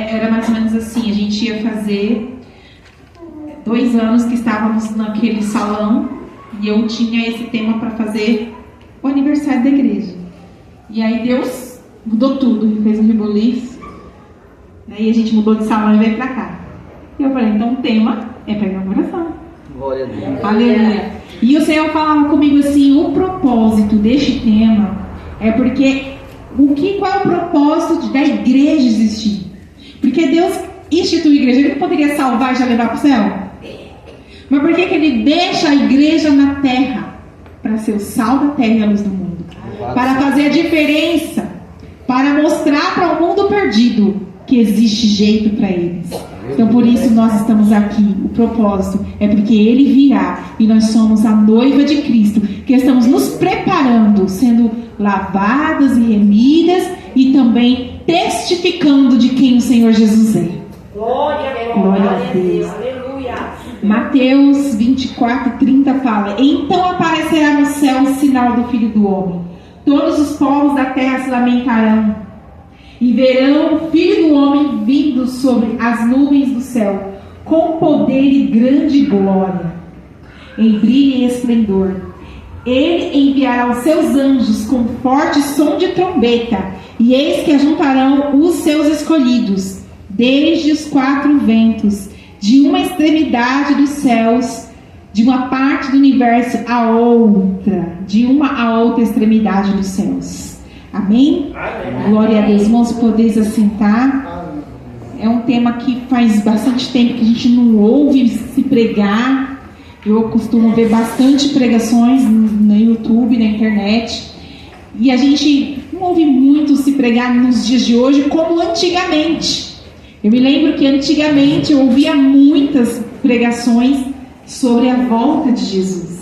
Era mais ou menos assim, a gente ia fazer 2 anos que estávamos naquele salão e eu tinha esse tema para fazer o aniversário da igreja. E aí Deus mudou tudo, fez um reboliço. Aí a gente mudou de salão e veio para cá. E eu falei, então o tema é para inauguração. Glória a Deus. Aleluia. E o Senhor falava comigo assim, o propósito deste tema é porque qual é o propósito da igreja existir? Porque Deus instituiu a igreja, Ele não poderia salvar e já levar para o céu? Mas por que Ele deixa a igreja na terra? Para ser o sal da terra e a luz do mundo. Para fazer a diferença. Para mostrar para o mundo perdido que existe jeito para eles. Então por isso nós estamos aqui. O propósito é porque Ele virá e nós somos a noiva de Cristo, que estamos nos preparando, sendo lavadas e remidas e também testificando de quem o Senhor Jesus é. Glória a Deus. Aleluia. Mateus 24:30 fala: então aparecerá no céu o sinal do Filho do Homem. Todos os povos da terra se lamentarão e verão o Filho do Homem vindo sobre as nuvens do céu, com poder e grande glória, em brilho e esplendor. Ele enviará os seus anjos com forte som de trombeta, e eis que ajuntarão os seus escolhidos, desde os 4 ventos, de uma extremidade dos céus, de uma parte do universo à outra, de uma a outra extremidade dos céus. Amém? Amém. Glória a Deus. Irmãos, podeis assentar. É um tema que faz bastante tempo que a gente não ouve se pregar. Eu costumo ver bastante pregações no YouTube, na internet. E a gente não ouve muito se pregar nos dias de hoje como antigamente. Eu me lembro que antigamente eu ouvia muitas pregações sobre a volta de Jesus.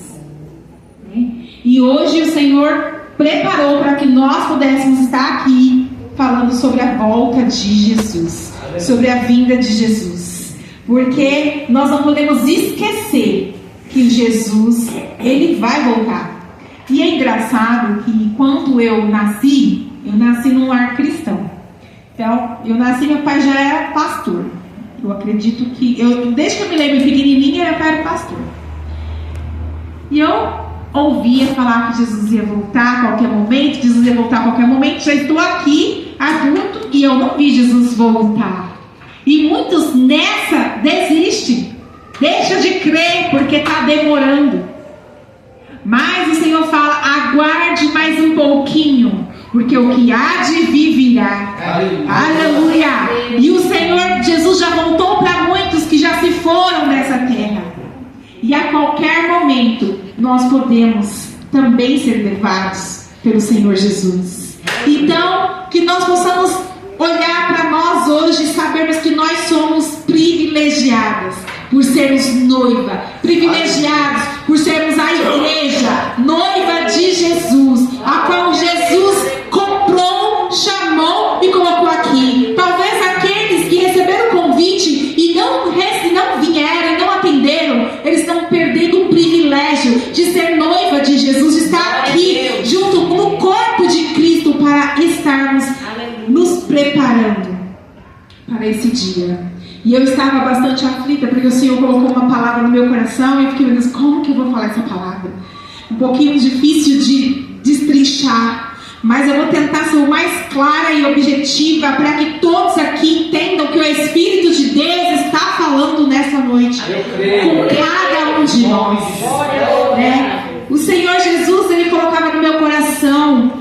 E hoje o Senhor preparou para que nós pudéssemos estar aqui falando sobre a volta de Jesus, sobre a vinda de Jesus, porque nós não podemos esquecer que Jesus, Ele vai voltar. E é engraçado que quando eu nasci num lar cristão. Então, eu nasci, meu pai já era pastor. Eu acredito que, desde que eu me lembro pequenininha, meu pai era pastor. E eu ouvia falar que Jesus ia voltar a qualquer momento, Jesus ia voltar a qualquer momento. Já estou aqui, adulto, e eu não vi Jesus voltar. E muitos nessa desistem, deixa de crer porque está demorando. Mas o Senhor fala, aguarde mais um pouquinho, porque o que há de vir virá. Aleluia. E o Senhor Jesus já voltou para muitos que já se foram dessa terra. E a qualquer momento nós podemos também ser levados pelo Senhor Jesus. Então, que nós possamos olhar para nós hoje e sabermos que nós somos privilegiadas por sermos noiva, privilegiados por sermos a igreja, noiva de Jesus, a qual Jesus comprou, chamou e colocou aqui. Talvez aqueles que receberam o convite e não vieram, não atenderam, eles estão perdendo o privilégio de ser noiva de Jesus, de estar aqui junto no corpo de Cristo para estarmos nos preparando para esse dia. E eu estava bastante aflita, porque o Senhor colocou uma palavra no meu coração e eu fiquei pensando, como que eu vou falar essa palavra? Um pouquinho difícil de destrinchar, mas eu vou tentar ser o mais clara e objetiva para que todos aqui entendam que o Espírito de Deus está falando nessa noite com cada um de nós. O Senhor Jesus, Ele colocava no meu coração,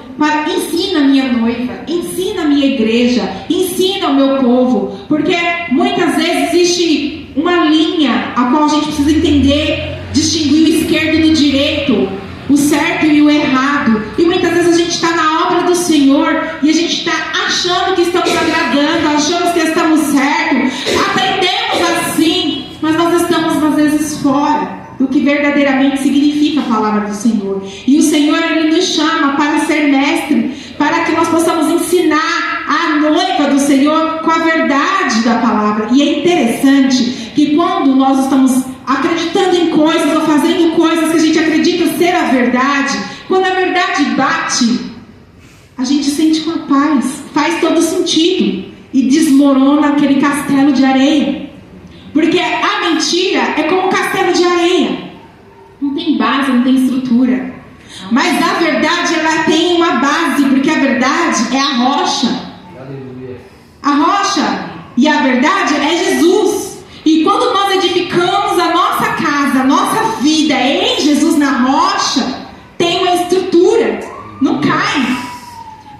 ensina a minha noiva, ensina a minha igreja, ensina o meu povo, porque muitas vezes existe uma linha a qual a gente precisa entender, distinguir o esquerdo do direito, o certo e o errado, e muitas vezes a gente está na obra do Senhor e a gente está achando que estamos agradando, achando que estamos certos, aprendemos assim, mas nós estamos às vezes fora do que verdadeiramente significa a palavra do Senhor. E o Senhor, Ele nos chama para ser mestre, para que nós possamos ensinar a noiva do Senhor com a verdade da palavra. E é interessante que quando nós estamos acreditando em coisas ou fazendo coisas que a gente acredita ser a verdade, quando a verdade bate, a gente sente uma paz, faz todo sentido e desmonta desmorona aquele castelo de areia. Porque a mentira é como um castelo de areia. Não tem base, não tem estrutura. Mas a verdade, ela tem uma base, porque a verdade é a rocha. A rocha e a verdade é Jesus. E quando nós edificamos a nossa casa, a nossa vida em Jesus na rocha, tem uma estrutura, não cai.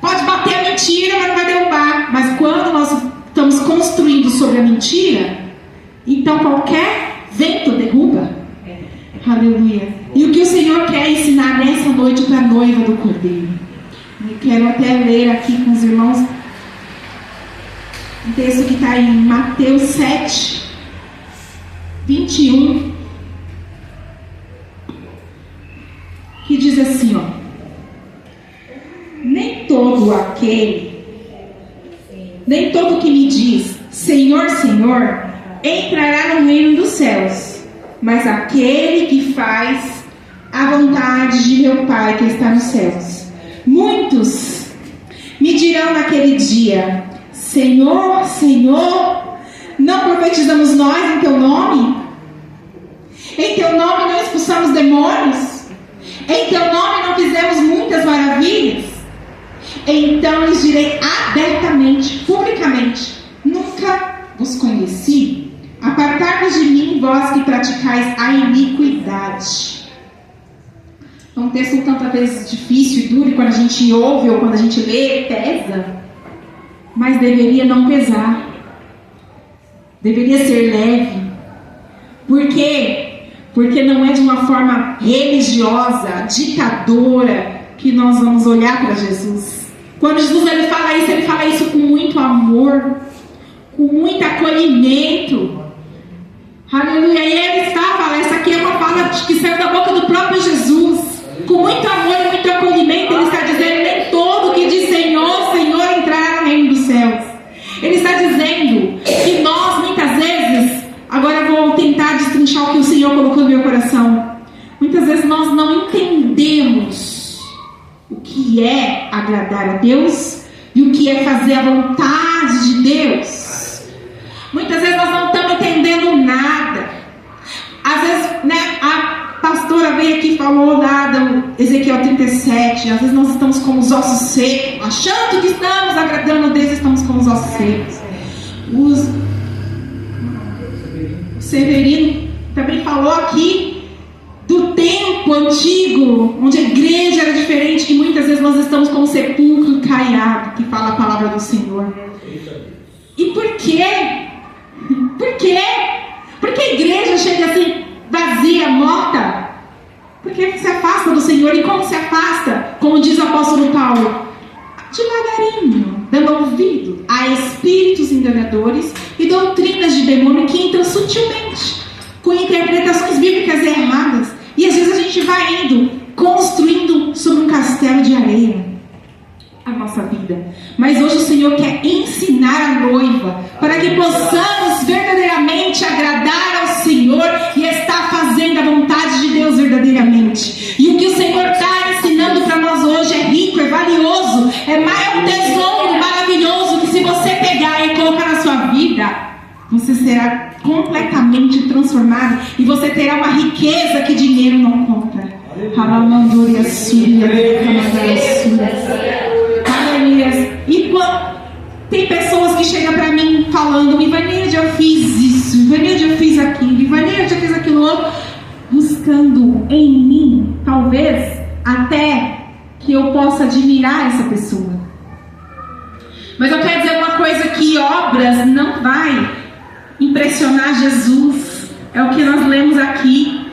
Pode bater a mentira, mas não vai derrubar. Mas quando nós estamos construindo sobre a mentira, então qualquer vento derruba. Aleluia. E o que o Senhor quer ensinar nessa noite para a noiva do Cordeiro? Eu quero até ler aqui com os irmãos um texto que está em Mateus 7, 21, que diz assim, ó: nem todo que me diz Senhor, Senhor, entrará no reino dos céus, mas aquele que faz a vontade de meu Pai que está nos céus. Muitos me dirão naquele dia: Senhor, Senhor, não profetizamos nós em teu nome? Em teu nome não expulsamos demônios? Em teu nome não fizemos muitas maravilhas? Então lhes direi abertamente, publicamente: nunca vos conheci. Apartai-vos de mim, vós que praticais a iniquidade. É um texto tantas vezes difícil e duro, e quando a gente ouve ou quando a gente lê, pesa. Mas deveria não pesar. Deveria ser leve. Por quê? Porque não é de uma forma religiosa, ditadora, que nós vamos olhar para Jesus. Quando Jesus ele fala isso com muito amor, com muito acolhimento. Aleluia. E ele fala, essa aqui é uma fala que saiu da boca do próprio Jesus. Com muito amor e muito acolhimento, ele está dizendo: nem todo que diz Senhor, Senhor entrará no reino dos céus. Ele está dizendo que nós, muitas vezes, agora eu vou tentar destrinchar o que o Senhor colocou no meu coração. Muitas vezes nós não entendemos o que é agradar a Deus e o que é fazer a vontade de Deus. Muitas vezes nós não estamos entendendo nada. Às vezes, a pastora veio aqui e falou lá do Ezequiel 37. Às vezes nós estamos com os ossos secos, achando que estamos agradando a Deus, estamos com os ossos secos. O Severino também falou aqui do tempo antigo, onde a igreja era diferente, e muitas vezes nós estamos com o sepulcro caiado, que fala a palavra do Senhor. E por quê? Por quê? Porque a igreja chega assim, vazia, morta? Porque se afasta do Senhor. E como se afasta? Como diz o apóstolo Paulo: devagarinho, dando ouvido a espíritos enganadores e doutrinas de demônio que entram sutilmente, com interpretações bíblicas erradas. E às vezes a gente vai indo, construindo sobre um castelo de areia a nossa vida. Mas hoje o Senhor quer ensinar a noiva, para que possamos verdadeiramente agradar ao Senhor e estar fazendo a vontade de Deus verdadeiramente. E o que o Senhor está ensinando para nós hoje é rico, é valioso, é um tesouro maravilhoso, que se você pegar e colocar na sua vida, você será completamente transformado e você terá uma riqueza que dinheiro não compra. E tem pessoas que chegam para mim falando: Ivanilde, eu fiz isso, Ivanilde, eu fiz aquilo, Ivanilde, eu fiz aquilo outro, buscando em mim, talvez, até que eu possa admirar essa pessoa. Mas eu quero dizer uma coisa, que obras não vai impressionar Jesus. É o que nós lemos aqui.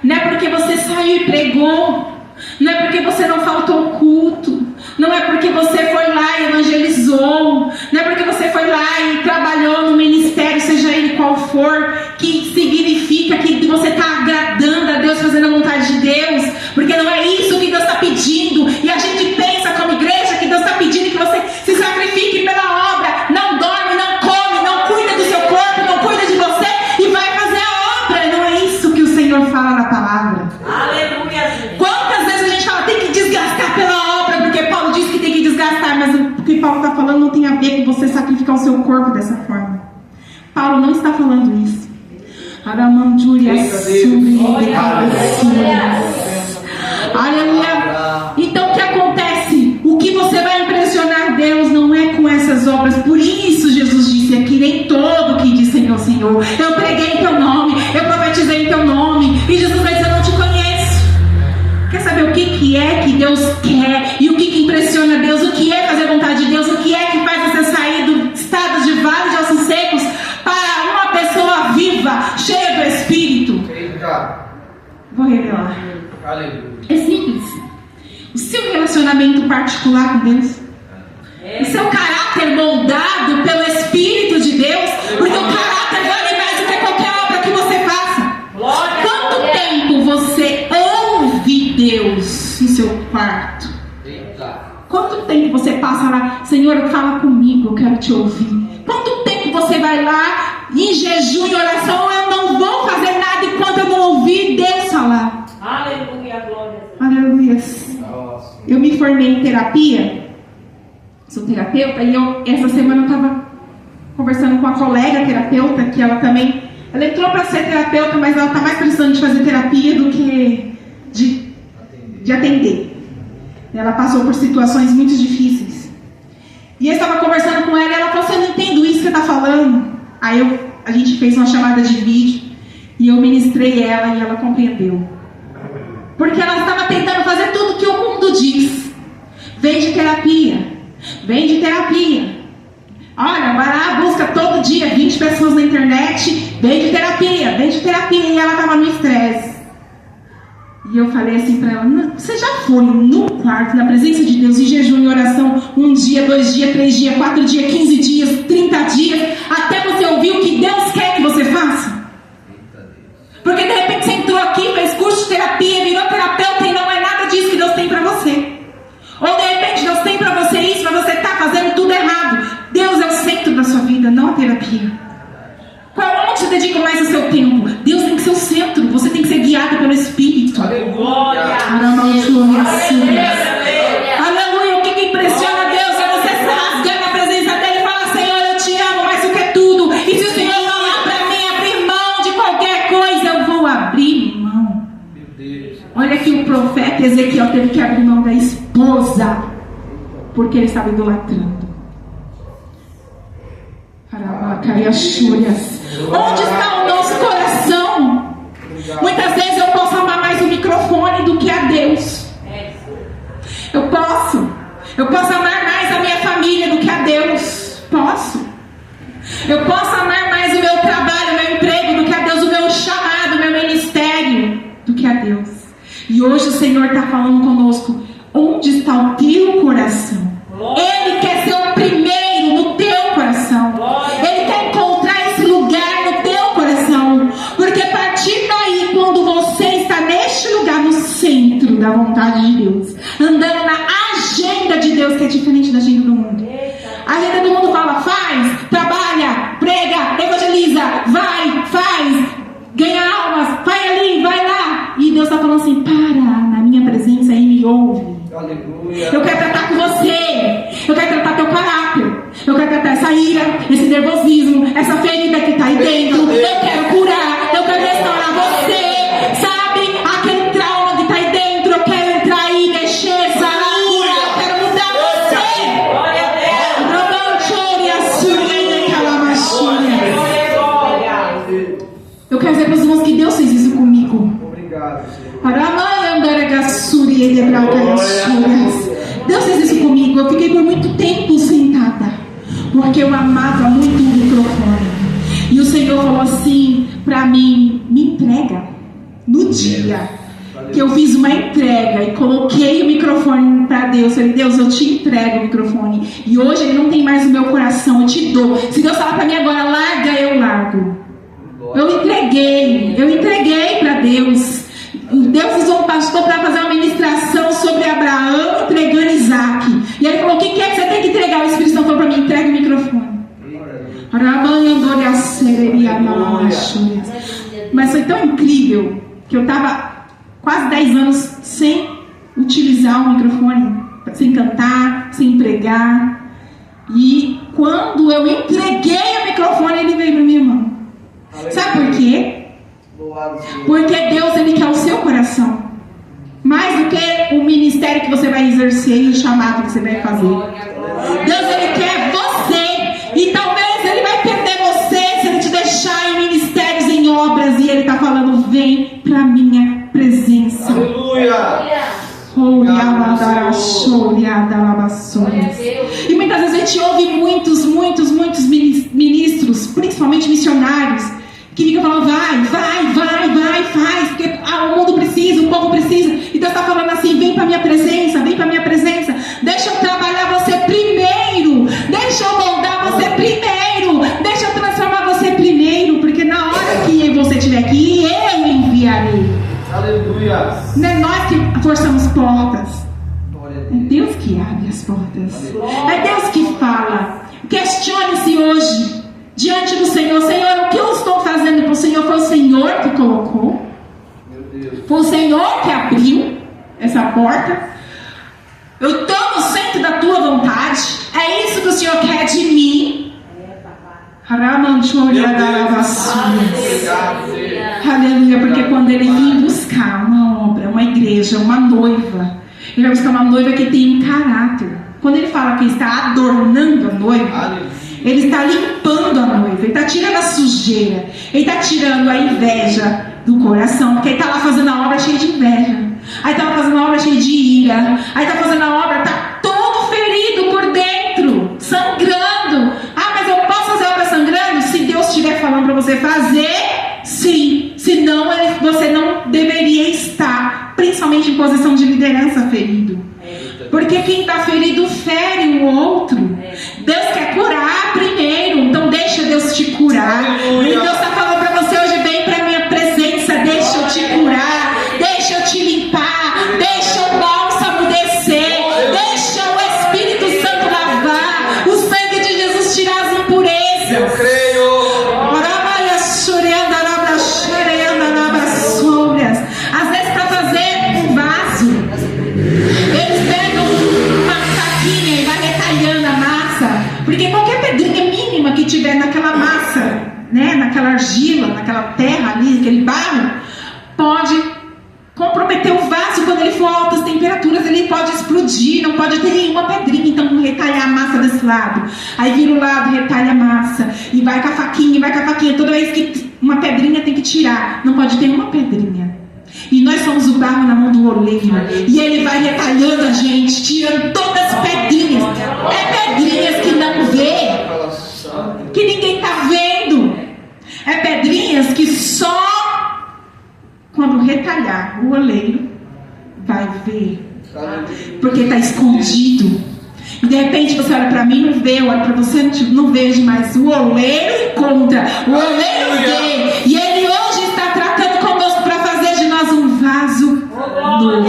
Não é porque você saiu e pregou, não é porque você não faltou culto, não é porque você foi lá e evangelizou, não é porque você foi lá e trabalhou no ministério, seja ele qual for, que significa que você está agradando a Deus, fazendo a vontade de Deus. Porque não é isso que Deus está pedindo. E a gente pensa como igreja que Deus está pedindo que você se sacrifique pela obra, não dorme, não come, não cuida do seu corpo, não cuida de você e vai fazer a obra. Não é isso que o Senhor fala na palavra. Aleluia. Quantas vezes a gente fala: tem que desgastar pela obra, porque Paulo diz que tem que desgastar, mas o que Paulo está falando não tem a ver com você sacrificar o seu corpo dessa forma. Paulo não está falando isso. Aleluia. Então o que acontece? O que você vai impressionar Deus não é com essas obras. Por isso Jesus disse aqui: nem todo que diz Senhor, Senhor, eu preguei em teu nome, eu profetizei em teu nome. E Jesus vai dizer: eu não te conheço. Quer saber o que é que Deus quer? E o que impressiona Deus? O que é fazer a vontade de Deus? O que é que faz você sair do estado de vale de ossos secos para uma pessoa viva, cheia do Espírito? Vou revelar. É simples. O seu relacionamento particular com Deus, o seu caráter moldado pelo Espírito de Deus, porque o caráter vale mais do que qualquer obra que você faça. Quanto tempo você ouve Deus em seu quarto? Quanto tempo você passa lá: Senhor, fala comigo, eu quero te ouvir? Quanto tempo você vai lá em jejum e oração: eu não vou fazer nada enquanto eu não ouvir Deus falar? Aleluia, glória. Aleluia. Eu me formei em terapia, sou terapeuta, e essa semana eu estava conversando com uma colega terapeuta, que ela entrou para ser terapeuta, mas ela está mais precisando de fazer terapia do que de atender. Ela passou por situações muito difíceis. E eu estava conversando com ela, e ela falou: eu não entendo isso que você está falando. Aí a gente fez uma chamada de vídeo, e eu ministrei ela, e ela compreendeu. Porque ela estava tentando fazer tudo que o mundo diz. Vem de terapia. Vem de terapia. Olha, vai lá, busca todo dia 20 pessoas na internet. Vem de terapia, vem de terapia. E ela estava no estresse. E eu falei assim para ela: não, você já foi no quarto, na presença de Deus, em jejum e oração, 1 dia, 2 dias, 3 dias, 4 dias, 15 dias, 30 dias, até você ouvir o que Deus quer que você faça? Porque de repente você entrou aqui, fez curso de terapia, virou terapeuta, e não é nada disso que Deus tem para você. Ou de repente Deus tem para você isso, mas você está fazendo tudo errado. Deus é o centro da sua vida, não a terapia. Onde você dedica mais o seu tempo? Deus tem que ser o centro. Você tem que ser guiado pelo Espírito. Aleluia. Aleluia. O que impressiona Deus é você se rasgar na presença dele e falar: Senhor, eu te amo mais do que tudo. E se o Senhor falar para mim abrir mão de qualquer coisa, eu vou abrir mão. Olha que o profeta Ezequiel teve que abrir mão da esposa, porque ele estava idolatrando. Onde está o nosso coração? Muitas vezes eu posso amar mais o microfone do que a Deus. Eu posso amar mais a minha família do que a Deus. Eu posso amar mais o meu trabalho, o meu emprego do que a Deus, o meu chamado, o meu ministério do que a Deus. E hoje o Senhor está falando conosco: onde está o teu coração? Ele quer ser o primeiro no teu coração. Ele quer encontrar esse lugar no teu coração. Porque a partir daí, quando você está neste lugar, no centro da vontade de Deus, andando na agenda de Deus, que é diferente da agenda do mundo. A agenda do mundo fala: faz, trabalha, prega, evangeliza, vai, faz, ganha almas, vai ali, vai lá. E Deus está falando assim: para na minha presença e me ouve. Aleluia. Eu quero tratar com você. Eu quero tratar teu caráter. Eu quero tratar essa ira, esse nervosismo, essa ferida que está aí dentro. Eu quero curar. Eu quero restaurar você. Sabe? Aquele trauma que está aí dentro. Eu quero entrar aí, mexer, sarar, curar. Eu quero mudar você. Glória a Deus. Eu quero dizer para os irmãos que Deus fez isso comigo. Obrigado, Senhor. Deus fez isso comigo. Eu fiquei por muito tempo sentada, porque eu amava muito o microfone. E o Senhor falou assim para mim: me entrega. No dia que eu fiz uma entrega e coloquei o microfone para Deus, eu falei: Deus, eu te entrego o microfone. E hoje ele não tem mais o meu coração, eu te dou. Se Deus falar para mim agora: larga, eu largo. Eu entreguei para Deus. Deus usou um pastor para fazer uma ministração sobre Abraão entregando Isaac. E ele falou: o que é que você tem que entregar? O Espírito Santo falou para mim: entrega o microfone. Mas foi tão incrível que eu estava quase 10 anos sem utilizar o microfone, sem cantar, sem pregar. E Quando eu entreguei o microfone, ele veio para minha mão. Sabe por quê? Porque Deus, ele quer o seu coração. Mais do que o ministério que você vai exercer e o chamado que você vai fazer. Deus, ele quer você. E talvez ele vai perder você se ele te deixar em ministérios, em obras. E ele está falando, vem para minha presença. Aleluia! E muitas vezes a gente ouve muitos ministros, principalmente missionários, que ficam falando, vai, faz, porque o mundo precisa, o povo precisa. E Deus está falando assim, vem para minha presença, deixa eu trabalhar você primeiro, deixa eu moldar você primeiro, deixa eu transformar você primeiro, porque na hora que você estiver aqui, eu enviarei. Aleluia! Não é nós que forçamos portas, é Deus que abre as portas, é Deus que fala. Questione-se hoje diante do Senhor, Senhor, o que eu estou fazendo para o Senhor? Foi o Senhor que colocou, foi o Senhor que abriu essa porta. Eu estou no centro da tua vontade, é isso que o Senhor quer de mim. Aleluia, porque quando ele vir buscar uma obra, uma igreja, uma noiva, ele vai buscar uma noiva que tem um caráter. Quando ele fala que está adornando a noiva, ele está limpando a noiva, ele está tirando a sujeira, ele está tirando a inveja do coração, porque ele está lá fazendo a obra cheia de inveja, aí está fazendo a obra cheia de ira, aí está fazendo a obra, está todo ferido por dentro, sangrando. Ah, mas eu posso fazer a obra sangrando? Se Deus estiver falando para você fazer, sim, senão você não deveria estar, principalmente em posição de liderança, ferido. Porque quem está ferido fere o outro. Deus quer curar primeiro, então deixa Deus te curar. E Deus está falando para você hoje, vem para minha presença, deixa eu te curar, deixa eu te limpar, deixa o bálsamo descer, deixa o Espírito Santo lavar, o sangue de Jesus tirar as impurezas. Eu creio. Às vezes para fazer um vaso, eles pegam uma faquinha e vai retalhando a massa, porque qualquer pedrinha mínima que tiver naquela massa, né, naquela argila, naquela terra ali, aquele barro, pode comprometer o vaso. Quando ele for a altas temperaturas, ele pode explodir, não pode ter nenhuma pedrinha. Então retalhar a massa desse lado, aí vira o lado, retalha a massa, e vai com a faquinha, toda vez que uma pedrinha tem que tirar, não pode ter uma pedrinha. E nós somos o barro na mão do oleiro, e ele vai retalhando a gente, tirando todas as pedrinhas. É pedrinhas que não vê, que ninguém está vendo. É pedrinhas que só quando retalhar o oleiro vai ver, porque está escondido. E de repente você olha para mim, não vê, eu olho para você, não vejo mais. O oleiro encontra, o oleiro vê, e ele hoje está tratando conosco para fazer de nós um vaso novo,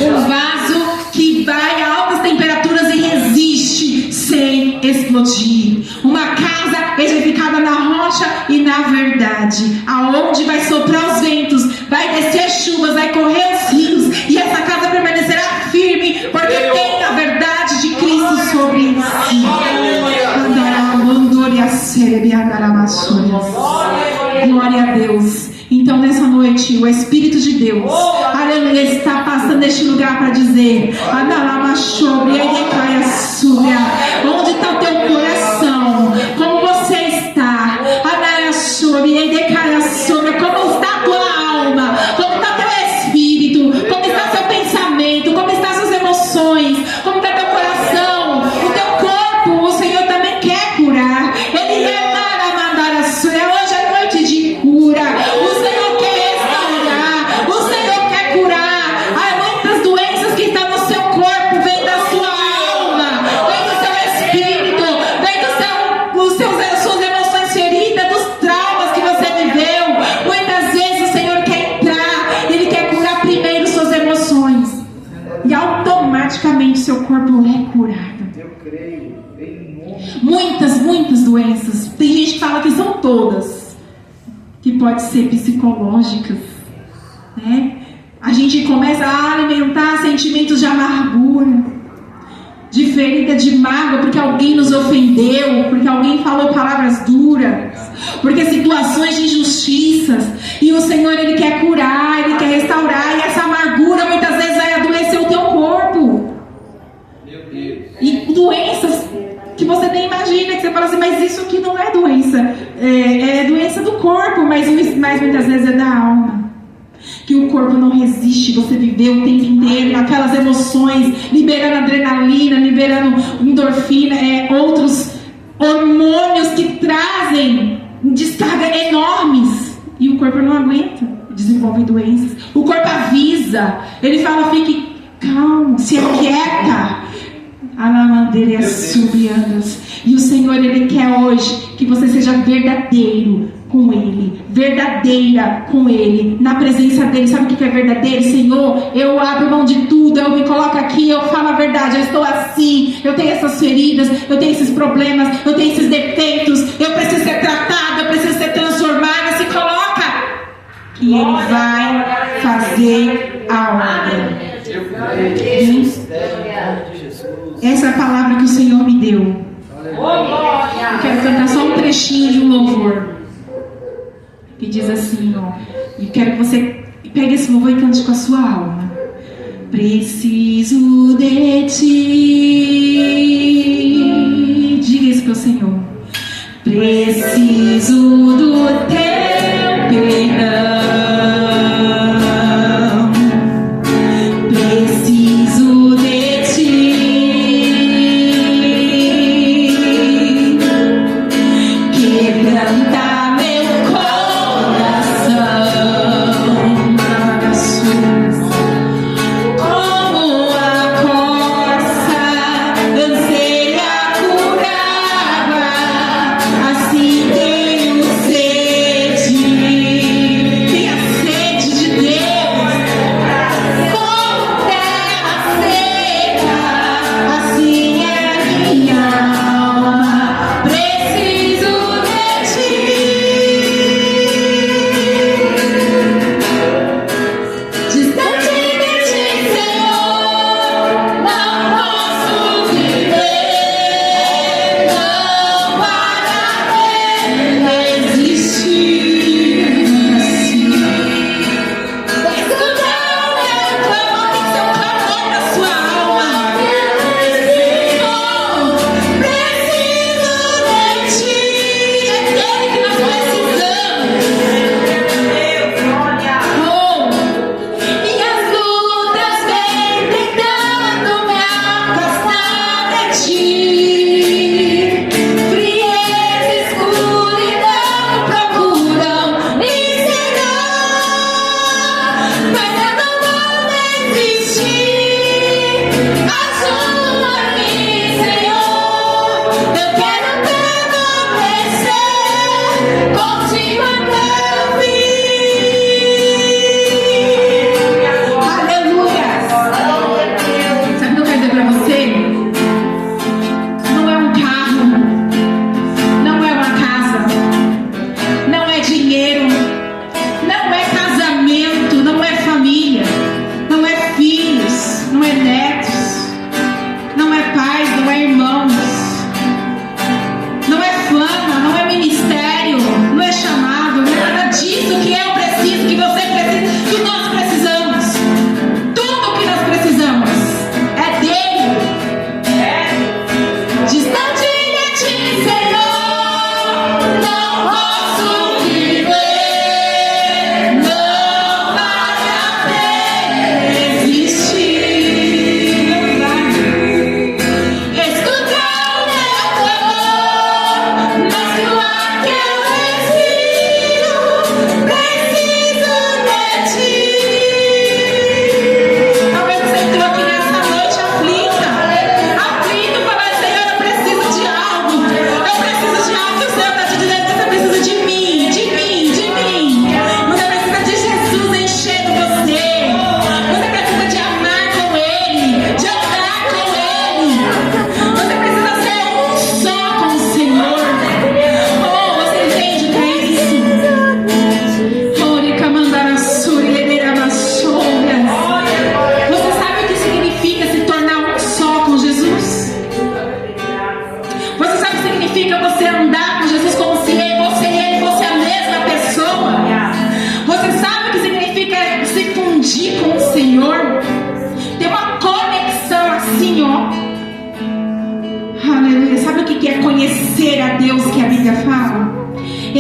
um vaso que vai a altas temperaturas e resiste sem explodir. Uma casa edificada na rocha e na verdade, aonde vai soprar os ventos, vai descer chuvas, vai correr os rios, e essa casa permanecerá firme, porque tem a verdade de Cristo sobre si. Glória a Deus. Então nessa noite o Espírito de Deus, aleluia, está passando neste lugar para dizer: onde está o teu coração? Como você está? Como está a tua alma? Como está teu espírito? Como está seu pensamento? Como estão suas emoções? Como está teu coração? O teu corpo, o Senhor também quer curar. Ele quer mandar a sua. Hoje é noite de cura. O Senhor quer restaurar. O Senhor quer curar. Há muitas doenças que estão no seu corpo, vem da sua alma, vem do seu espírito, vem das suas emoções feridas, dos traumas que você viveu. Muitas vezes o Senhor quer entrar, Ele quer curar primeiro suas emoções, e automaticamente seu corpo é curado. Eu creio. Muitas doenças. Tem gente que fala que são todas, que pode ser psicológicas, né? A gente começa a alimentar sentimentos de amargura, de ferida, de mágoa, porque alguém nos ofendeu, porque alguém falou palavras duras, porque situações de injustiças. E o Senhor, Ele quer curar, Ele quer restaurar. E essa amargura muitas vezes vai adoecer o teu corpo. Meu Deus. E doenças que você nem imagina, que você fala assim, mas isso aqui não é doença. É doença do corpo, mas muitas vezes é da alma. Que o corpo não resiste, você viveu o tempo inteiro naquelas emoções, liberando adrenalina, liberando endorfina, outros hormônios que trazem descarga enormes, e o corpo não aguenta, desenvolve doenças. O corpo avisa, ele fala, fique calmo, se aquieta. E o Senhor, Ele quer hoje que você seja verdadeiro com Ele, verdadeira com Ele, na presença dEle. Sabe o que é verdadeiro? Senhor, eu abro mão de tudo, eu me coloco aqui, eu falo a verdade, eu estou assim, eu tenho essas feridas, eu tenho esses problemas, eu tenho esses defeitos, eu preciso ser tratada, eu preciso ser transformada. Se coloca, que Ele vai fazer a obra. Essa é a palavra que o Senhor me deu. Eu quero cantar só um trechinho de um louvor que diz assim, ó. E quero que você pegue esse louvor e cante com a sua alma. Preciso de ti. Diga isso para o Senhor. Preciso do teu perdão. Preciso de ti. Quebranta meu coração. Como a corça anseia por água, assim tenho sede.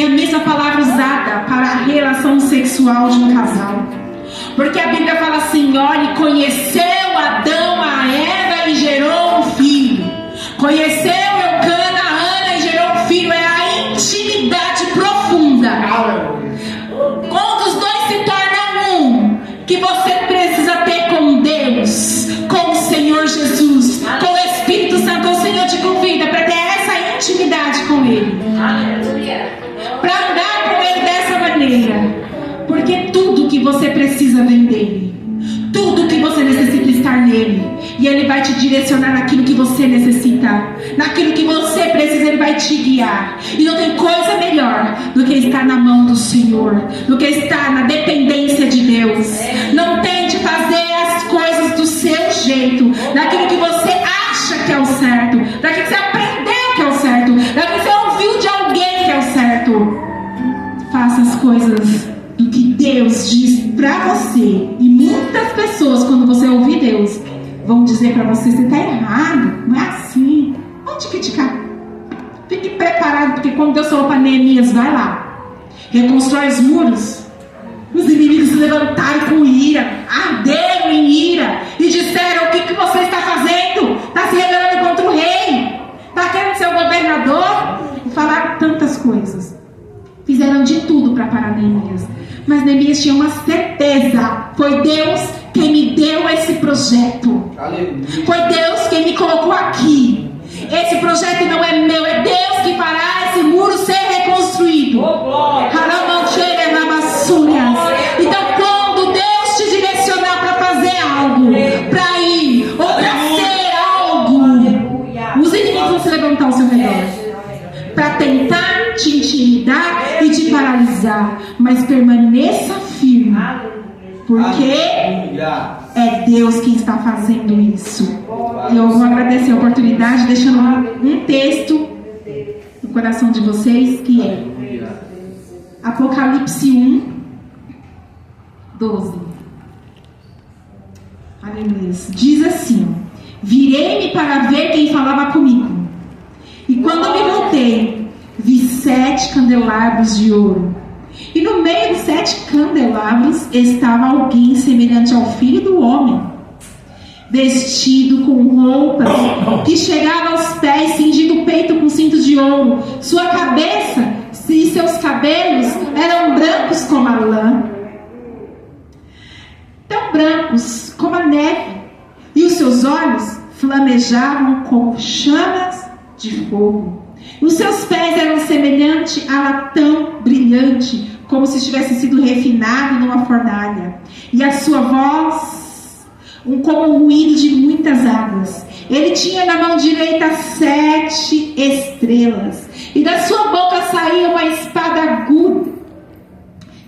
a mesma palavra usada para a relação sexual de um casal. Porque a Bíblia fala assim: olhe, conheceu Adão a Eva e gerou um filho. Conheceu Eucana a Ana e gerou um filho. É a intimidade profunda. Quando os dois se tornam um, que você precisa ter com Deus, com o Senhor Jesus, com o Espírito Santo. O Senhor te convida para ter essa intimidade com Ele. Para andar com Ele dessa maneira. Porque tudo que você precisa vem dele. Tudo que você necessita estar nele. E ele vai te direcionar naquilo que você necessita. Naquilo que você precisa, ele vai te guiar. E não tem coisa melhor do que estar na mão do Senhor, do que estar na dependência de Deus. Não tente fazer as coisas do seu jeito, daquilo que você acha que é o certo, daquilo que você aprendeu que é o certo, daquilo que você ouviu de alguém que é o certo. Faça as coisas do que Deus diz pra você. E muitas pessoas, quando você ouvir Deus, vão dizer pra você: você tá errado, não é assim. Vão te criticar. Fique preparado, porque quando Deus falou pra Neemias: vai lá, reconstrói os muros, os inimigos se levantaram com ira, arderam em ira e disseram: o que você está fazendo? Está se rebelando contra o rei, está querendo ser o governador? E falaram tantas coisas. Fizeram de tudo para parar Neemias. Mas Neemias tinha uma certeza: foi Deus quem me deu esse projeto. Aleluia. Foi Deus quem me colocou aqui. Esse projeto não é meu, é Deus que fará esse muro ser reconstruído. Então, quando Deus te direcionar para fazer algo, para ir ou para ser algo, os inimigos vão se levantar ao seu redor para tentar te intimidar e te paralisar. Mas permaneça firme, porque é Deus quem está fazendo isso. E eu vou agradecer a oportunidade, deixando um texto no coração de vocês, que é Apocalipse 1, 12. Aleluia. Diz assim: virei-me para ver quem falava comigo. E quando me voltei, vi 7 candelabros de ouro. E no meio dos 7 candelabros estava alguém semelhante ao Filho do Homem, vestido com roupas que chegavam aos pés, cingindo o peito com cintos de ouro. Sua cabeça e seus cabelos eram brancos como a lã, tão brancos como a neve, e os seus olhos flamejavam como chamas de fogo. Os seus pés eram semelhantes a latão brilhante, como se tivesse sido refinado numa fornalha, e a sua voz como um ruído de muitas águas. Ele tinha na mão direita 7 estrelas, e da sua boca saía uma espada aguda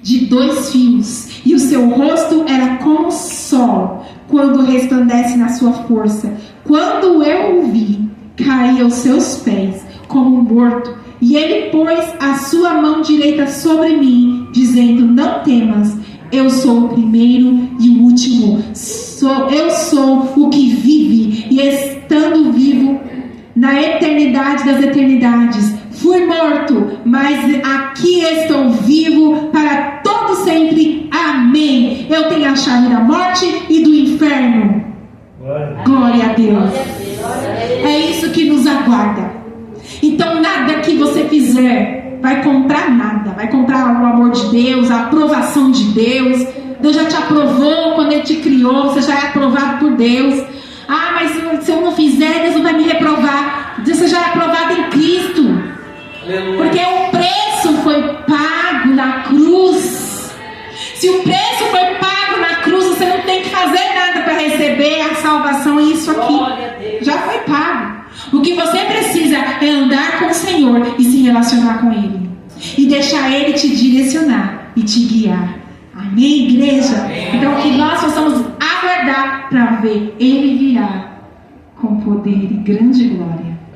de 2 fios, e o seu rosto era como o sol quando resplandece na sua força. Quando eu o vi, caí aos seus pés como um morto, e ele pôs a sua mão direita sobre mim, dizendo: não temas, eu sou o primeiro e o último, eu sou o que vive, e estando vivo na eternidade das eternidades, fui morto, mas aqui estou vivo para todo sempre. Amém. Eu tenho a chave da morte e do inferno. Glória a Deus. É isso que nos aguarda. Então nada que você fizer vai comprar nada. Vai comprar o amor de Deus, a aprovação de Deus. Deus já te aprovou quando Ele te criou. Você já é aprovado por Deus. Ah, mas se eu não fizer, Deus não vai me reprovar. Você já é aprovado em Cristo. Porque o preço foi pago na cruz. Se o preço foi pago na cruz, você não tem que fazer nada para receber a salvação. E isso aqui já foi pago. O que você precisa é andar com o Senhor e se relacionar com Ele, e deixar Ele te direcionar e te guiar. Amém, igreja? Então que nós possamos aguardar para ver Ele virá com poder e grande glória.